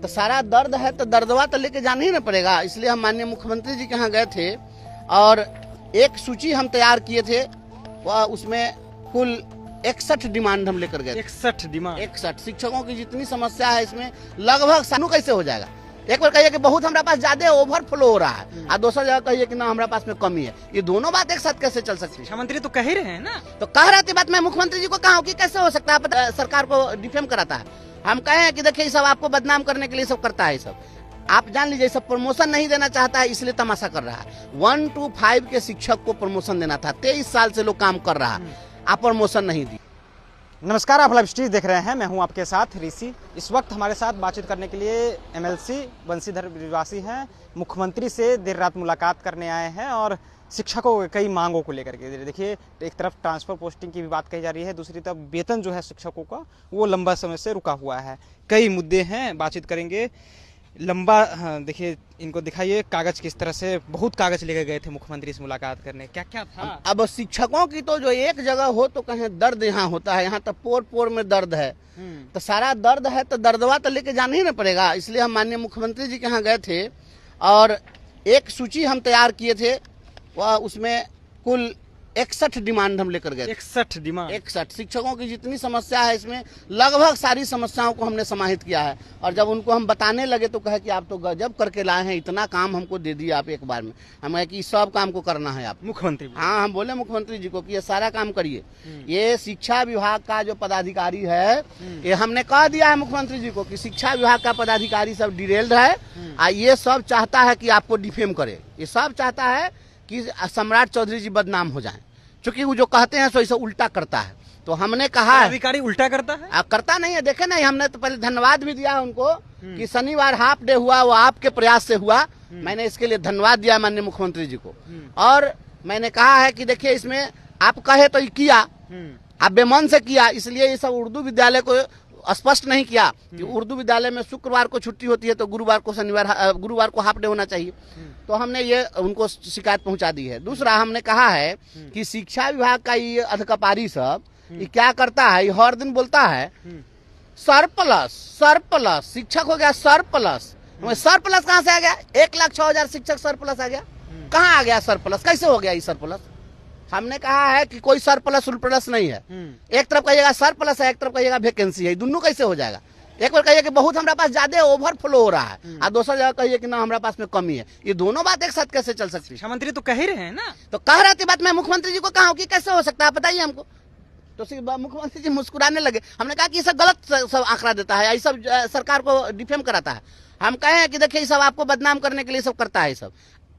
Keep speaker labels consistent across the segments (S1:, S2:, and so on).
S1: तो सारा दर्द है तो दर्दवा तो लेके जाना ही ना पड़ेगा। इसलिए हम माननीय मुख्यमंत्री जी के यहाँ गए थे और एक सूची हम तैयार किए थे, वह उसमें कुल 61 डिमांड हम लेकर गए।
S2: 61 डिमांड,
S1: 61 शिक्षकों की जितनी समस्या है इसमें लगभग सानू कैसे हो जाएगा। एक बार कहिए कि बहुत हमारे पास ज्यादा ओवरफ्लो हो रहा है और दूसरा जगह कहिए कि ना हमारे पास में कमी है। ये दोनों बात एक साथ कैसे चल सकती है?
S2: शिक्षा मंत्री तो कह ही रहे हैं ना।
S1: तो कह रहे थे बात, मैं मुख्यमंत्री जी को कहा कि कैसे हो सकता है सरकार को डिफेम कराता है। हम कहे हैं कि देखिए ये सब आपको बदनाम करने के लिए सब करता है। सब आप जान लीजिए, सब प्रमोशन नहीं देना चाहता है इसलिए तमाशा कर रहा है। 1 to 5 के शिक्षक को प्रमोशन देना था, 23 साल से लोग काम कर रहा है, आप प्रमोशन नहीं दी।
S2: नमस्कार, आप लाइव स्ट्रीट देख रहे हैं, मैं हूं आपके साथ ऋषि। इस वक्त हमारे साथ बातचीत करने के लिए MLC बंसीधर ब्रिजवासी हैं। मुख्यमंत्री से देर रात मुलाकात करने आए हैं और शिक्षकों के कई मांगों को लेकर के। देखिए, एक तरफ ट्रांसफर पोस्टिंग की भी बात कही जा रही है, दूसरी तरफ वेतन जो है शिक्षकों का वो लंबा समय से रुका हुआ है। कई मुद्दे हैं, बातचीत करेंगे लंबा। हाँ, देखिए इनको दिखाइए कागज किस तरह से, बहुत कागज लेकर गए थे मुख्यमंत्री से मुलाकात करने, क्या क्या था।
S1: अब शिक्षकों की तो जो एक जगह हो तो कहें दर्द यहाँ होता है, यहाँ तो पोर पोर में दर्द है। तो सारा दर्द है तो दर्दवा तो लेके जाना ही ना पड़ेगा। इसलिए हम माननीय मुख्यमंत्री जी के यहाँ गए थे और एक सूची हम तैयार किए थे, वह उसमें कुल 61 डिमांड हम लेकर गए।
S2: 61 डिमांड,
S1: 61 शिक्षकों की जितनी समस्या है इसमें लगभग सारी समस्याओं को हमने समाहित किया है। और जब उनको हम बताने लगे तो कहे कि आप तो गजब करके लाए हैं, इतना काम हमको दे दिया आप एक बार में। हम कहे कि सब काम को करना है आप
S2: मुख्यमंत्री।
S1: हाँ, हम बोले मुख्यमंत्री जी को कि ये सारा काम करिए। ये शिक्षा विभाग का जो पदाधिकारी है, ये हमने कह दिया है मुख्यमंत्री जी को कि शिक्षा विभाग का पदाधिकारी सब डिरेल्ड है और ये सब चाहता है कि आपको डिफेम करे। ये सब चाहता है कि सम्राट चौधरी जी बदनाम हो जाएं, क्योंकि वो जो कहते हैं सो इसे उल्टा करता है। तो हमने कहा है
S2: अधिकारी उल्टा करता है,
S1: करता नहीं है। देखे नहीं, हमने तो पहले धन्यवाद भी दिया उनको कि शनिवार हाफ डे हुआ, वो आपके प्रयास से हुआ। मैंने इसके लिए धन्यवाद दिया माननीय मुख्यमंत्री जी को। और मैंने कहा है कि देखिए इसमें आप कहे तो किया, आप बेमन से किया, इसलिए ये सब उर्दू विद्यालय को स्पष्ट नहीं किया कि उर्दू विद्यालय में शुक्रवार को छुट्टी होती है तो गुरुवार को हाफ डे होना चाहिए। तो हमने ये उनको शिकायत पहुंचा दी है। दूसरा हमने कहा है कि शिक्षा विभाग का ये अधिकारी सब ये क्या करता है, ये हर दिन बोलता है सरप्लस शिक्षक हो गया सरप्लस। सरप्लस कहाँ से आ गया? 1,06,000 शिक्षक सरप्लस आ गया। कहाँ आ गया सरप्लस? कैसे हो गया ये सरप्लस? हमने कहा है कि कोई सरप्लस उलप्लस नहीं है। एक तरफ कहिएगा सरप्लस है, एक तरफ कहिएगा वैकेंसी है, दोनों कैसे हो जाएगा? एक बार कहिए कि बहुत हमारे पास ज्यादा ओवरफ्लो हो रहा है और दूसरा जगह कहिए कि ना हमारे पास में कमी है। ये दोनों बात एक साथ कैसे चल सकती है?
S2: शिक्षा मंत्री तो कह ही रहे हैं ना।
S1: तो कह रहे थे बात, मैं मुख्यमंत्री जी को कहा कि कैसे हो सकता है बताइए हमको। तो मुख्यमंत्री जी मुस्कुराने लगे। हमने कहा कि ये सब गलत सब आंकड़ा देता है, ये सब सरकार को डिफेम कराता है। हम कहे हैं कि देखिए ये सब आपको बदनाम करने के लिए सब करता है। सब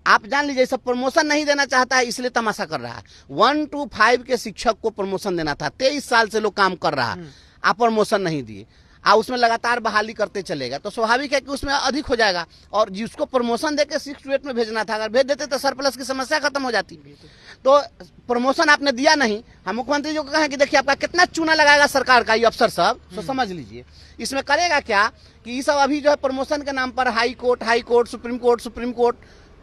S1: आप जान लीजिए, सब प्रमोशन नहीं देना चाहता है इसलिए तमाशा कर रहा है। 1 to 5 के शिक्षक को प्रमोशन देना था, 23 साल से लोग काम कर रहा है, आप प्रमोशन नहीं दिए और उसमें लगातार बहाली करते चलेगा तो स्वाभाविक है कि उसमें अधिक हो जाएगा। और जिसको प्रमोशन देके 6 to 8 में भेजना था, अगर भेज देते तो सरप्लस की समस्या खत्म हो जाती। तो प्रमोशन आपने दिया नहीं। हम मुख्यमंत्री जी को कहें कि देखिए आपका कितना चूना लगाएगा सरकार का ये अफसर सब, तो समझ लीजिए इसमें करेगा क्या कि ये सब अभी जो है प्रमोशन के नाम पर high court supreme court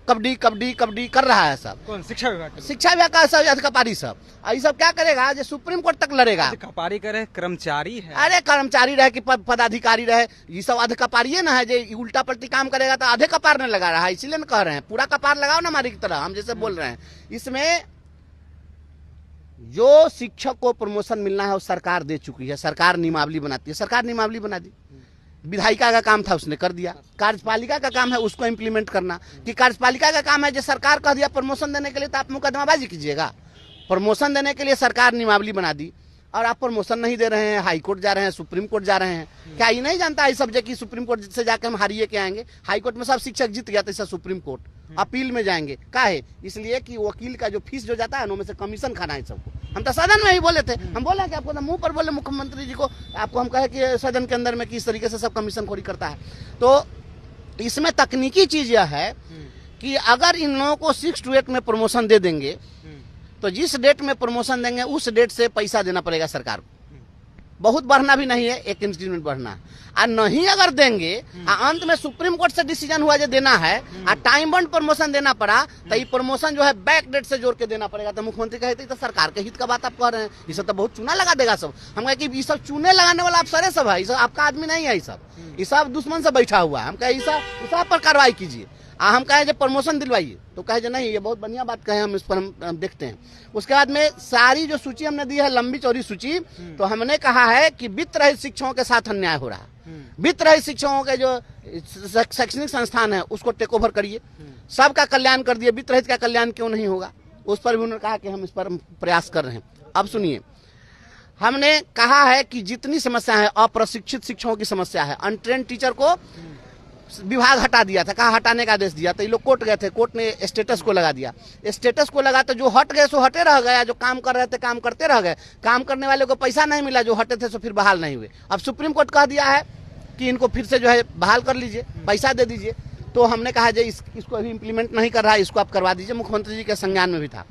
S1: kabaddi कर रहा है सब।
S2: कौन? शिक्षा विभाग?
S1: शिक्षा विभाग का सब अधिकारी सब। ये सब क्या करेगा? जो सुप्रीम कोर्ट तक लड़ेगा।
S2: अधिकारी करे, कर्मचारी है।
S1: अरे कर्मचारी रहे कि पदाधिकारी रहे, ये सब अधिकारी ना है। जो उल्टा पलटी काम करेगा तो आधे कपार ने लगा रहा है, इसीलिए कह रहे हैं पूरा कपार लगाओ ना हमारी की तरह, हम जैसे बोल रहे हैं। इसमें जो शिक्षक को प्रमोशन मिलना है वो सरकार दे चुकी है। सरकार नियमावली बनाती है, सरकार नियमावली बना दी। विधायिका का काम था उसने कर दिया, कार्यपालिका का काम है उसको इम्प्लीमेंट करना। कि कार्यपालिका का काम है जो सरकार कह दिया प्रमोशन देने के लिए तो आप मुकदमाबाजी कीजिएगा। प्रमोशन देने के लिए सरकार नियमावली बना दी और आप प्रमोशन नहीं दे रहे हैं, हाई कोर्ट जा रहे हैं, सुप्रीम कोर्ट जा रहे हैं। क्या ये नहीं जानता इस सब्जेक्ट की सुप्रीम कोर्ट से जाकर हम हारिए के आएंगे? हाई कोर्ट में सब शिक्षक जीत गया तो सुप्रीम कोर्ट अपील में जाएंगे। का है? इसलिए कि वकील का जो फीस जो जाता है उनमें से कमीशन खाना है सबको। हम तो सदन में ही बोले थे, हम बोले कि आपको तो मुंह पर बोले मुख्यमंत्री जी को, आपको हम कहे कि सदन के अंदर में किस तरीके से सब कमीशन खोरी करता है। तो इसमें तकनीकी चीज यह है कि अगर इन लोगों को 6 to 8 में प्रमोशन दे देंगे तो जिस डेट में प्रमोशन देंगे उस डेट से पैसा देना पड़ेगा सरकार को। बहुत बढ़ना भी नहीं है, 1 इंक्रीमेंट बढ़ना है। आ नहीं अगर देंगे आ अंत में सुप्रीम कोर्ट से डिसीजन हुआ जो देना है आ टाइम बाउंड प्रमोशन देना पड़ा तो ये प्रमोशन जो है बैक डेट से जोड़ के देना पड़ेगा। तो मुख्यमंत्री कहते तो सरकार के हित का बात आप कह रहे हैं, ये सब तो बहुत चूना लगा देगा सब। हम कहे कि ये सब चूने लगाने वाला अफसर सब है, ये सब आपका आदमी नहीं है, ये सब दुश्मन से बैठा हुआ है। हम कहे इस सब पर कार्रवाई कीजिए। हम कहे जो प्रमोशन दिलवाइए तो कहे जो नहीं, ये बहुत बढ़िया बात कहे, हम इस पर हम देखते हैं। उसके बाद में सारी जो सूची हमने दी है, लंबी चौड़ी सूची, तो हमने कहा है कि वित्त रहित शिक्षकों के साथ अन्याय हो रहा है। वित्त रहित शिक्षकों के जो शैक्षणिक संस्थान है उसको टेक ओवर करिए, सबका कल्याण कर दिए, वित्त रहित का कल्याण क्यों नहीं होगा, उस पर भी उन्होंने कहा कि हम इस पर प्रयास कर रहे हैं। अब सुनिए, हमने कहा है कि जितनी समस्या है, अप्रशिक्षित शिक्षकों की समस्या है, अनट्रेंड टीचर को विभाग हटा दिया था, कहा हटाने का आदेश दिया, तो ये लोग कोर्ट गए थे, कोर्ट ने स्टेटस को लगा दिया। स्टेटस को लगा तो जो हट गए सो हटे रह गया, जो काम कर रहे थे काम करते रह गए, काम करने वाले को पैसा नहीं मिला, जो हटे थे सो फिर बहाल नहीं हुए। अब सुप्रीम कोर्ट कह दिया है कि इनको फिर से जो है बहाल कर लीजिए, पैसा दे दीजिए। तो हमने कहा जो इसको अभी इम्प्लीमेंट नहीं कर रहा है, इसको आप करवा दीजिए। मुख्यमंत्री जी के संज्ञान में भी था।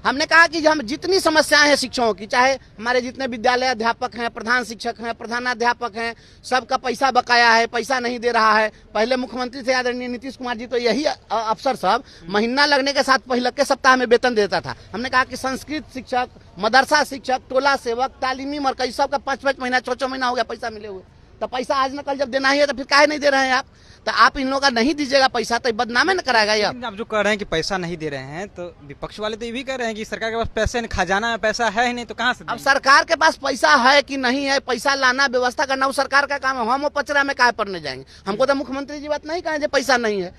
S1: हमने कहा कि हम जितनी समस्याएं हैं शिक्षकों की, चाहे हमारे जितने विद्यालय अध्यापक हैं, प्रधान शिक्षक हैं, प्रधानाध्यापक हैं, सबका पैसा बकाया है, पैसा नहीं दे रहा है। पहले मुख्यमंत्री थे आदरणीय नीतीश कुमार जी, तो यही अफसर सब महीना लगने के साथ पहले के सप्ताह में वेतन देता था। हमने कहा कि संस्कृत शिक्षक, मदरसा शिक्षक, टोला सेवक, तालीमी मरकजी, सबका 5-5 महीना 6-6 महीना हो गया पैसा मिले हुए। तो पैसा आज न कल जब देना ही है तो फिर काहे नहीं दे रहे हैं आप? तो आप इन लोगों का नहीं दीजिएगा पैसा तो बदनामे न कराएगा ये।
S2: आप जो कह रहे हैं कि पैसा नहीं दे रहे हैं, तो विपक्ष वाले तो ये भी कह रहे हैं कि सरकार के पास पैसे, खजाना में पैसा है ही नहीं, तो कहाँ से
S1: अब सरकार के पास पैसा है कि नहीं है, पैसा लाना, व्यवस्था करना वो सरकार का काम है। हम वो पचरा में काहे पड़ने जाएंगे? हमको तो मुख्यमंत्री जी बात नहीं कहे जो पैसा नहीं है।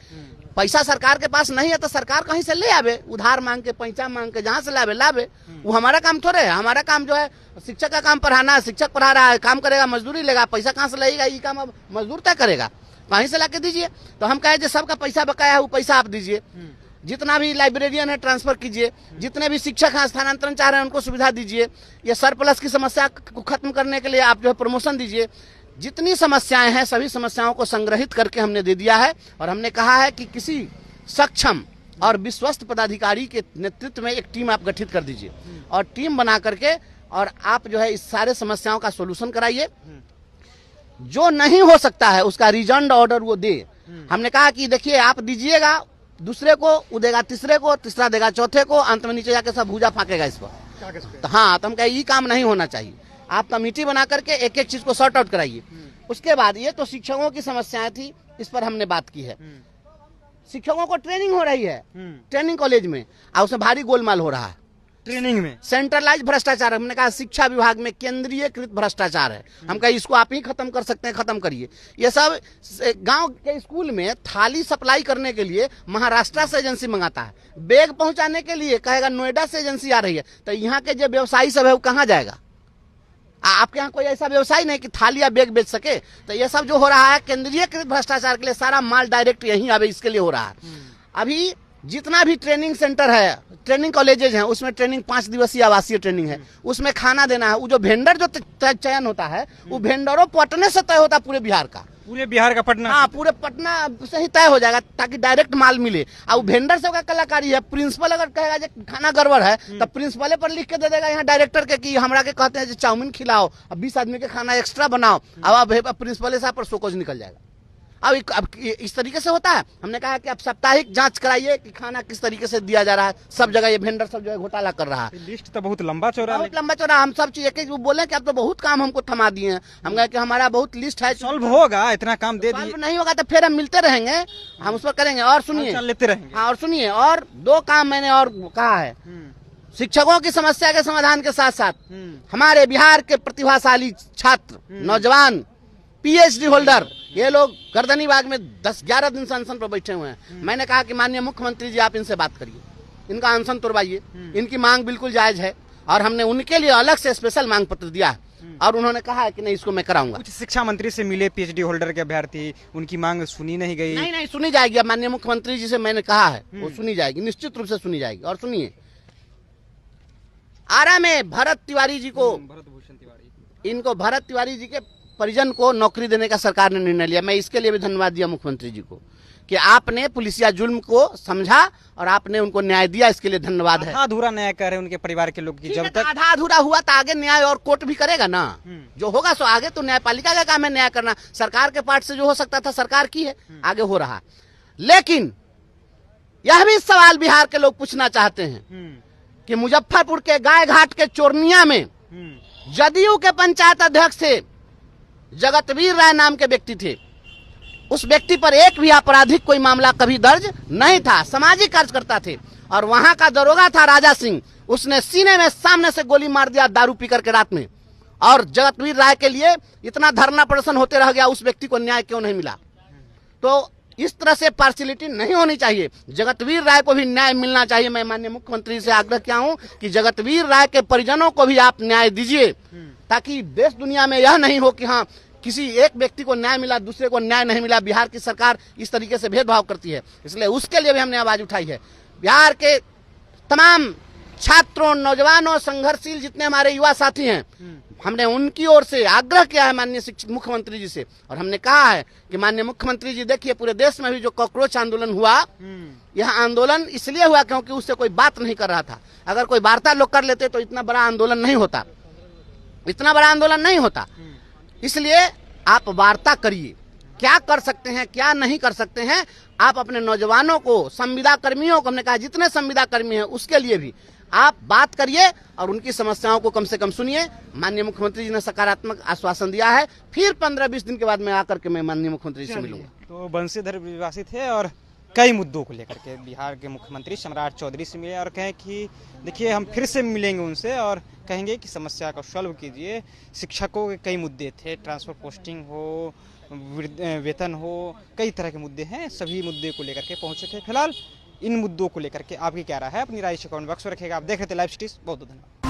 S1: पैसा सरकार के पास नहीं है तो सरकार कहीं से ले आवे, उधार मांग के, पैसा मांग के, जहाँ से लावे। वो हमारा काम थोड़े है। हमारा काम जो है शिक्षक का काम पढ़ाना है, शिक्षक पढ़ा रहा है, काम करेगा, मजदूरी लेगा, पैसा कहाँ से लगेगा, ये काम अब मजदूर तय करेगा, कहीं से लाके दीजिए। तो हम कहे जो सबका पैसा बकाया है वो पैसा आप दीजिए, जितना भी लाइब्रेरियन है ट्रांसफर कीजिए, जितने भी शिक्षक हैं स्थानांतरण चाह रहे हैं उनको सुविधा दीजिए, ये सरप्लस की समस्या को खत्म करने के लिए आप जो है प्रमोशन दीजिए। जितनी समस्याएं हैं सभी समस्याओं को संग्रहित करके हमने दे दिया है और हमने कहा है कि किसी सक्षम और विश्वस्त पदाधिकारी के नेतृत्व में एक टीम आप गठित कर दीजिए और टीम बना करके और आप जो है इस सारे समस्याओं का सोल्यूशन कराइए। जो नहीं हो सकता है उसका रिजल्ट ऑर्डर वो दे। हमने कहा कि देखिए आप दीजिएगा, दूसरे को वो देगा, तीसरे को, तीसरा देगा चौथे को, अंत में नीचे जाके सब भूजा फाकेगा इस पर। तो हाँ, तो हम कहे ये काम नहीं होना चाहिए। आप कमेटी बना करके एक एक चीज को सॉर्ट आउट कराइए। उसके बाद ये तो शिक्षकों की समस्याएं थी, इस पर हमने बात की है। शिक्षकों को ट्रेनिंग हो रही है ट्रेनिंग कॉलेज में और उसमें भारी गोलमाल हो रहा है।
S2: ट्रेनिंग में
S1: सेंट्रलाइज भ्रष्टाचार, हमने कहा शिक्षा विभाग में केंद्रीयकृत भ्रष्टाचार है। हम कहा इसको आप ही खत्म कर सकते हैं, खत्म करिए। ये सब गांव के स्कूल में थाली सप्लाई करने के लिए महाराष्ट्र से एजेंसी मंगाता है, बैग पहुंचाने के लिए कहेगा नोएडा से एजेंसी आ रही है। तो यहाँ के जो व्यवसायी सब है वो कहाँ जाएगा? आपके यहाँ कोई ऐसा व्यवसाय नहीं कि थाली या बैग बेच सके। तो ये सब जो हो रहा है केंद्रीयकृत भ्रष्टाचार के लिए, सारा माल डायरेक्ट यहीं आवे इसके लिए हो रहा है। अभी जितना भी ट्रेनिंग सेंटर है, ट्रेनिंग कॉलेजेज हैं, उसमें ट्रेनिंग 5 दिवसीय आवासीय ट्रेनिंग है, उसमें खाना देना है। वो जो वेंडर जो चयन होता है वो वेंडरों पटने से तय होता है, पूरे बिहार का,
S2: पूरे बिहार का पटना।
S1: हाँ, पूरे पटना से ही तय हो जाएगा ताकि डायरेक्ट माल मिले। और वेंडर से का कलाकारी है। प्रिंसिपल अगर कहेगा जो खाना गड़बड़ है तो प्रिंसिपल पर लिख के दे देगा यहाँ डायरेक्टर के कि हमरा के कहते हैं जो चाउमीन खिलाओ, 20 आदमी के खाना एक्स्ट्रा बनाओ, अब प्रिंसिपल साहब पर सोकोज निकल जाएगा। अब इस तरीके से होता है। हमने कहा कि आप साप्ताहिक जांच कराइए कि खाना किस तरीके से दिया जा रहा है। सब जगह ये वेंडर सब जो है घोटाला कर रहा है।
S2: लिस्ट तो बहुत लंबा चौड़ा,
S1: बहुत लंबा चौड़ा। हम सब चीज एक बोले कि आप तो बहुत काम हमको थमा दिए हैं। हम कहे कि हमारा बहुत लिस्ट है,
S2: सॉल्व होगा, इतना काम दे दिए।
S1: नहीं होगा तो फिर हम मिलते रहेंगे, हम उस पर करेंगे। और सुनिए,
S2: लेते रहेंगे।
S1: हाँ, और सुनिए, और 2 काम मैंने और कहा है। शिक्षकों की समस्या के समाधान के साथ साथ हमारे बिहार के प्रतिभाशाली छात्र, नौजवान, PhD होल्डर, ये लोग गर्दनी बाग में 10-11 दिन से अनशन पर बैठे हुए हैं। मैंने कहा कि माननीय मुख्यमंत्री जी आप इनसे बात करिए, इनका अनशन तोड़वाइए, इनकी मांग बिल्कुल जायज है और हमने उनके लिए अलग से स्पेशल मांग पत्र दिया है और उन्होंने कहा है कि नहीं इसको मैं कराऊंगा।
S2: कुछ शिक्षा मंत्री से मिले PhD होल्डर के अभ्यर्थी, उनकी मांग सुनी नहीं गई।
S1: नहीं, सुनी जाएगी। अब माननीय मुख्यमंत्री जी से मैंने कहा है वो सुनी जाएगी, निश्चित रूप से सुनी जाएगी। और सुनिए, आरा में भरत तिवारी जी को, इनको भरत तिवारी जी के परिजन को नौकरी देने का सरकार ने निर्णय लिया। मैं इसके लिए भी धन्यवाद दिया मुख्यमंत्री जी को कि आपने पुलिसिया जुल्म को समझा और आपने उनको न्याय दिया, इसके लिए धन्यवाद है।
S2: आधा अधूरा न्याय कर रहे हैं उनके परिवार के लोग की,
S1: ठीक
S2: जब
S1: है, तो
S2: तक
S1: आधा अधूरा हुआ तो आगे न्याय और कोर्ट भी करेगा ना। जो होगा सो आगे, तो न्यायपालिका का काम है न्याय करना। सरकार के पार्ट से जो हो सकता था सरकार की है, आगे हो रहा। लेकिन यह भी सवाल बिहार के लोग पूछना चाहते हैं कि मुजफ्फरपुर के गाय घाट के चोरनिया में जदयू के पंचायत अध्यक्ष थे, जगतवीर राय नाम के व्यक्ति थे। उस व्यक्ति पर एक भी आपराधिक कोई मामला कभी दर्ज नहीं था, सामाजिक कार्यकर्ता थे। और वहां का दरोगा था राजा सिंह, उसने सीने में सामने से गोली मार दिया दारू पीकर के रात में। और जगतवीर राय के लिए इतना धरना प्रदर्शन होते रह गया, उस व्यक्ति को न्याय क्यों नहीं मिला? तो इस तरह से पार्शियलिटी नहीं होनी चाहिए, जगतवीर राय को भी न्याय मिलना चाहिए। मैं माननीय मुख्यमंत्री से आग्रह किया हूं कि जगतवीर राय के परिजनों को भी आप न्याय दीजिए, ताकि देश दुनिया में यह नहीं हो कि हाँ किसी एक व्यक्ति को न्याय मिला, दूसरे को न्याय नहीं मिला। बिहार की सरकार इस तरीके से भेदभाव करती है, इसलिए उसके लिए भी हमने आवाज उठाई है। बिहार के तमाम छात्रों, नौजवानों, संघर्षशील जितने हमारे युवा साथी हैं, हमने उनकी ओर से आग्रह किया है माननीय शिक्षक मुख्यमंत्री जी से, और हमने कहा है कि माननीय मुख्यमंत्री जी देखिए, पूरे देश में भी जो कॉकरोच आंदोलन हुआ, यह आंदोलन इसलिए हुआ क्योंकि उससे कोई बात नहीं कर रहा था। अगर कोई वार्ता लोग कर लेते तो इतना बड़ा आंदोलन नहीं होता, इतना बड़ा आंदोलन नहीं होता। इसलिए आप वार्ता करिए, क्या कर सकते हैं क्या नहीं कर सकते हैं। आप अपने नौजवानों को, संविदा कर्मियों को, हमने कहा जितने संविदा कर्मी हैं उसके लिए भी आप बात करिए और उनकी समस्याओं को कम से कम सुनिए। माननीय मुख्यमंत्री जी ने सकारात्मक आश्वासन दिया है, फिर 15-20 दिन के बाद मैं आकर के मैं माननीय मुख्यमंत्री जी से मिलूंगा।
S2: तो बंशीधर ब्रिजवासी थे और कई मुद्दों को लेकर के बिहार के मुख्यमंत्री सम्राट चौधरी से मिले और कहें कि देखिए हम फिर से मिलेंगे उनसे और कहेंगे कि समस्या को सॉल्व कीजिए। शिक्षकों के कई मुद्दे थे, ट्रांसफर पोस्टिंग हो, वेतन हो, कई तरह के मुद्दे हैं, सभी मुद्दे को लेकर के पहुंचे थे। फिलहाल इन मुद्दों को लेकर के आपकी क्या राय है, अपनी राय से कमेंट बॉक्स में रखिएगा। आप देख रहे थे लाइव सिटीज, बहुत बहुत धन्यवाद।